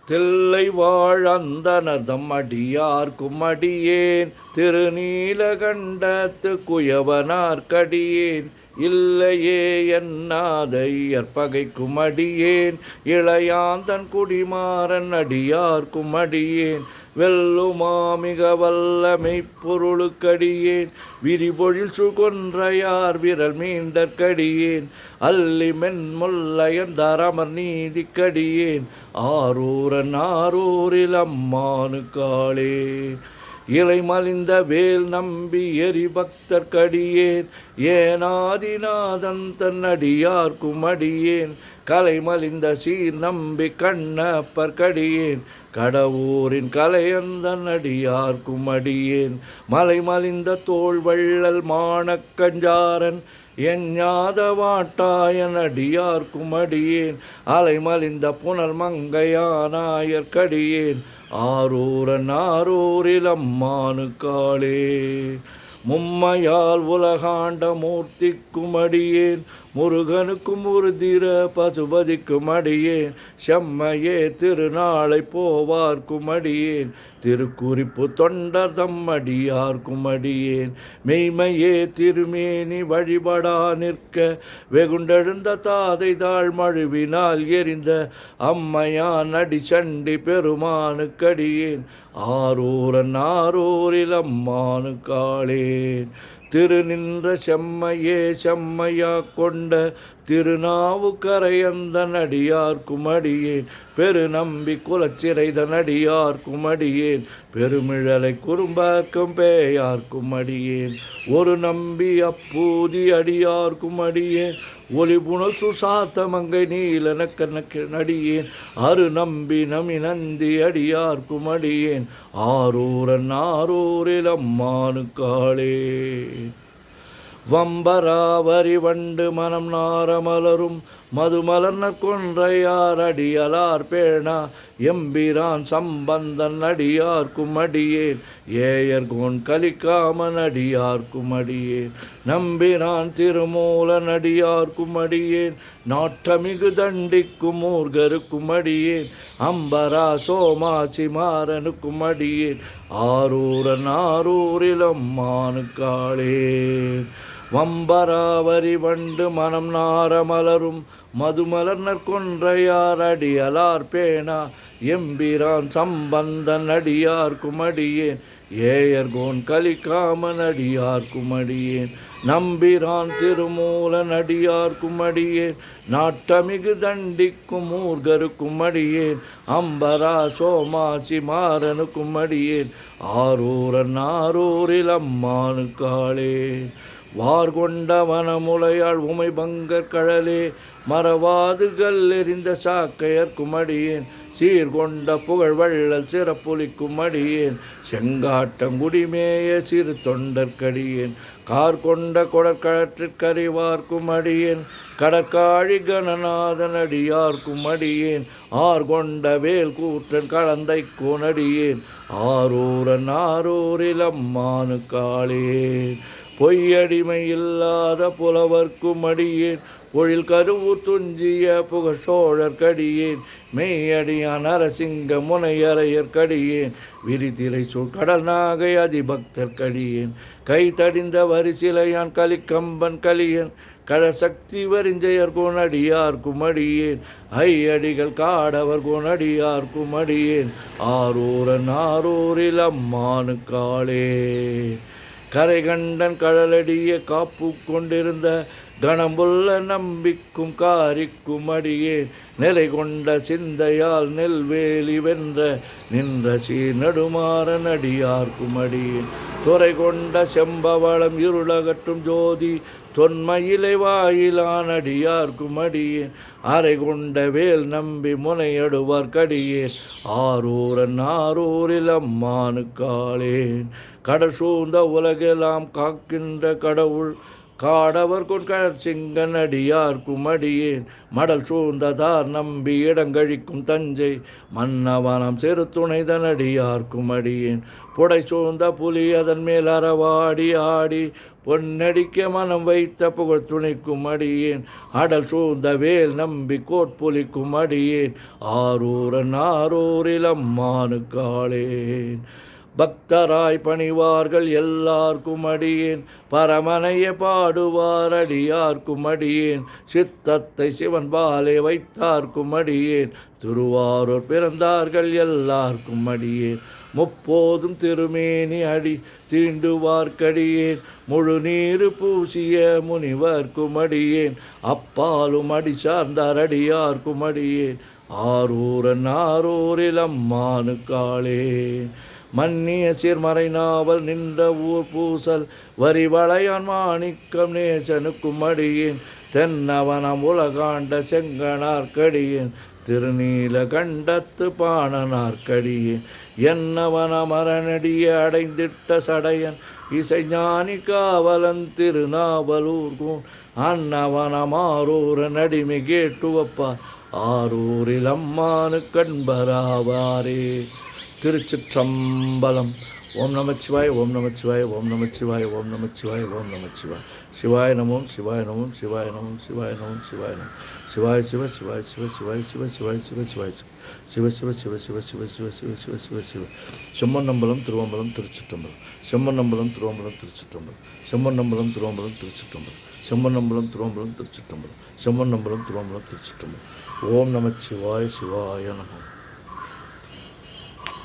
தில்லை வாழந்தனதம் அடியார்க்கும் அடியேன் திருநீலகண்டத்து குயவனார்க்கடியேன் இல்லையே என்னாதையர் பகைக்கும் அடியேன் இளையாந்தன் குடிமாறன் அடியார்க்கும் அடியேன் வெல்லுமாமிக வல்லமை பொருளுக்கடியேன் விரிபொழில் சுகொன்றையார் விரல் மீண்டற்கடியேன் அல்லி மென்முல்லையன் தரமர் நீதிக்கடியேன் ஆரூரன் ஆரூரில் அம்மானு காளே இலை மலிந்த வேல் நம்பி எரிபக்தர்க்கடியேன் ஏனாதிநாதன் தன் அடியார்க்கும் அடியேன் கலை மலிந்த சீர் நம்பி கண்ணப்பர்க்கடியேன் கடவுரின் கலையந்தன் அடியார்க்கும் அடியேன் மலை மலிந்த தோள் வள்ளல் மானக்கஞ்சாரன் எஞ்ஞாத வாட்டாயன் அடியார்க்கும் அடியேன் அலை மலிந்த புனல் மங்கையானாயற்கடியேன் ஆரூரன் ஆரூரில் அம்மானு காளே மும்மையால் உலகாண்ட மூர்த்திக்கும் அடியேன் முருகனுக்கும் உருதிர பசுபதிக்கும் அடியேன் செம்மையே திருநாளை போவார்க்கும் அடியேன் திருக்குறிப்பு தொண்டர் தம் அடியார்க்கும் அடியேன் மெய்மையே திருமேனி வழிபடா நிற்க வெகுண்டெழுந்த தாதை தாழ் மழுவினால் எரிந்த அம்மையான் அடி சண்டி பெருமானுக்கடியேன் ஆரூரன் ஆரூரில் அம்மானு காளேன் திருநின்ற செம்மையே செம்மையா கொண்ட திருநாவுக்கரையந்தன் அடியார்க்கும் அடியேன் பெருநம்பி குலச்சிறைதன் அடியார்க்கும் அடியேன் பெருமிழலை குறும்பாக்கும் பேயார்க்கும் அடியேன் ஒரு நம்பி அப்பூதி அடியார்க்கும் அடியேன் ஒளிபுணல் சுசாத்த மங்கை நீலனக்கனக்கு நடியேன் அரு நம்பி நமி நந்தி அடியார்க்கும் அடியேன் ஆரூரன் ஆரூரில் அம்மானு காளே வம்பராவரி வண்டு மனம் நாரமலரும் மதுமலர்னர் கொன்றையார் அடியலார் பேணா எம்பிரான் சம்பந்தன் அடியார்க்கும் அடியேன் ஏயர்கோன் கலிக்காமன் அடியார்க்கும் அடியேன் நம்பிரான் திருமூலன் அடியார்க்கும் அடியேன் நாட்டமிகு தண்டிக்கும் மூர்கருக்கும் அடியேன் அம்பரா சோமாசி மாறனுக்கும் அடியேன் ஆரூரன் ஆரூரில் அம்மானு காளே வம்பராவரி வண்டு மனம் நாரமலரும் மதுமலர்னர் கொன்றையார் அடியலார் பேணா எம்பிரான் சம்பந்தன் அடியார்க்கும் அடியேன் ஏயர்கோன் கலிக்காமன் அடியார்க்கும் அடியேன் நம்பிரான் திருமூலன் அடியார்க்கும் அடியேன் நாட்டமிகு தண்டிக்கும் மூர்கருக்கும் அடியேன் அம்பரா சோமாசி மாறனுக்கும் அடியேன் ஆரூரன் ஆரூரில் அம்மானு காளே வார்கொண்ட வனமுலையாள் உமை பங்கர் கழலே மறவாது கல்லெறிந்த சாக்கையர்க்கும் அடியேன் சீர்கொண்ட புகழ் வள்ளல் சிறப்புலிக்கும் அடியேன் செங்காட்டங்குடிமேய சிறு தொண்டற்கடியேன் கார் கொண்ட கொடற்கழற்றிற்கறிவார்க்கும் அடியேன் கடற்காழி கணநாதன் அடியார்க்கும் அடியேன் ஆர்கொண்ட வேல் கூற்றன் கலந்தை கோனடியேன் ஆரூரன் ஆரூரில் அம்மானு காளே பொய்யடிமை இல்லாத புலவர்க்கும் அடியேன் பொழில் கருவூர் துஞ்சிய புகழ் சோழர்க்கடியேன் மெய்யடியான் அரசிங்க முனையறையற்கடியேன் விரிதிரை சூழ் கடல் நாகை அதிபக்தர்க்கடியேன் கை தடிந்த வரிசிலையான் கலிக்கம்பன் கலியன் கடசக்தி வரிஞ்சையர் கோனடியார்க்கும் அடியேன் ஐயடிகள் காடவர் கோனடியார்க்கும் அடியேன் ஆரூரன் ஆரூரில் அம்மானு காளே கரை கண்டன் கடலடிய காப்பு கொண்டிருந்த கணம்புள்ள நம்பிக்கும் காரிக்கும் அடியேன் நிலை கொண்ட சிந்தையால் நெல்வேலி வென்ற நின்ற சீர் நடுமாறன் அடியார்க்கும் அடியேன் துறை கொண்ட செம்பவளம் இருளகற்றும் ஜோதி தொன்மையிலை வாயிலான் அடியார்க்கும் அடியேன் அரை கொண்ட வேல் நம்பி முனையடுவார்க்கடியேன் ஆரூரன் ஆரூரில் அம்மானு காளேன் கடல் சூழ்ந்த உலகெல்லாம் காக்கின்ற கடவுள் காடவர் கொண்கழற் செங்கன் அடியார்க்கும் அடியேன் மடல் சூழ்ந்ததார் நம்பி இடங்கழிக்கும் தஞ்சை மன்னவனம் செரு துணைதன் அடியார்க்கும் அடியேன் புடை சூழ்ந்த புலி அதன் மேல் அறவாடி ஆடி பொன்னடிக்க மனம் வைத்த புகழ் துணைக்கும் அடியேன் அடல் சூழ்ந்த வேல் நம்பி கோட்புலிக்கும் அடியேன் ஆரூரன் ஆரூரில் அம்மானுக்காளேன் பக்தராய் பணிவார்கள் எல்லார்க்கும் அடியேன் பரமனைய பாடுவார் அடியார்க்கும் அடியேன் சித்தத்தை சிவன் பாலே வைத்தார்க்கும் அடியேன் திருவாரூர் பிறந்தார்கள் எல்லார்க்கும் அடியேன் முப்போதும் திருமேனி அடி தீண்டுவார்க்கடியேன் முழு நீரு பூசிய முனிவர்க்கும் அடியேன் அப்பாலும் அடி சார்ந்தார் அடியார்க்கும் அடியேன் ஆரூரன் ஆரூரில் அம்மானுக்காளே மன்னிய சீர்மறை நாவல் நின்ற ஊர் பூசல் வரிவளையான் மாணிக்கம் நேசனுக்கும் அடியேன் தென்னவனம் உலகாண்ட செங்கனார்க்கடியேன் திருநீல கண்டத்து பாணனார்க்கடியேன் என்னவன மரணடிய அடைந்திட்ட சடையன் இசைஞானி காவலன் திருநாவலூர்கூன் அன்னவனமாரூரன் அடிமை கேட்டுவப்பார் ஆரூரில் அம்மானு கண்பராவாரே. திருச்சிற்றம்பலம். ஓம் நமச்சிவாய் ஓம் நமச்சிவாய் ஓம் நமச்சிவாய் ஓம் நமச்சிவாய் ஓம் நமச்சிவாய். சிவாய நமோம் சிவாய நமோம் சிவாய நமோம் சிவாய நமோம் சிவாய நமோம். சிவாய சிவ சிவாய சிவ சிவாய சிவ சிவாய சிவ சிவாய சிவ சிவ சிவ சிவ சிவ சிவ சிவ சிவ சிவ சிவ. செம்மண்ணம்பலம் திருவம்பலம் திருச்சிற்றம்பலம். செம்மண்ணம்பலம் திருவம்பலம் திருச்சிற்றம்பலம். செம்மண்ணம்பலம் திருவம்பலம் திருச்சிற்றம்பலம். செம்மண்ணம்பலம் திருவம்பலம் திருச்சிற்றம்பலம். செம்மண்ணம்பலம் திருவம்பலம் திருச்சிற்றம்பலம். ஓம் நமச்சிவாய சிவாய நமோம்.